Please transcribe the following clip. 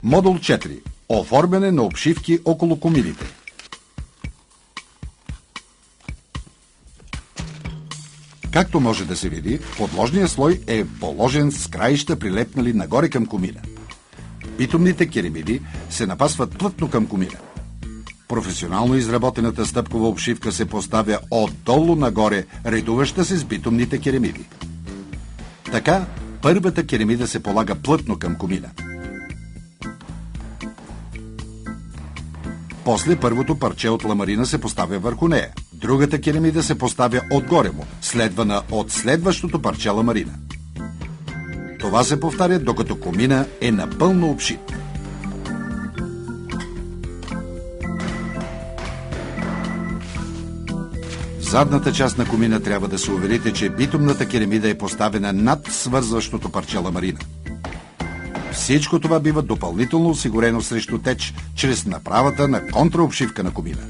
Модул 4. Оформяне на обшивки около комините. Както може да се види, подложният слой е положен с краища прилепнали нагоре към комина. Битумните керемиди се напасват плътно към комина. Професионално изработената стъпкова обшивка се поставя отдолу нагоре, редуваща се с битумните керемиди. Така, първата керемида се полага плътно към комина. После първото парче от ламарина се поставя върху нея. Другата керемида се поставя отгоре му, следвана от следващото парче ламарина. Това се повтаря, докато комина е напълно обшит. В задната част на комина трябва да се уверите, че битумната керемида е поставена над свързващото парче ламарина. Всичко това бива допълнително осигурено срещу теч, чрез направата на контраобшивка на комина.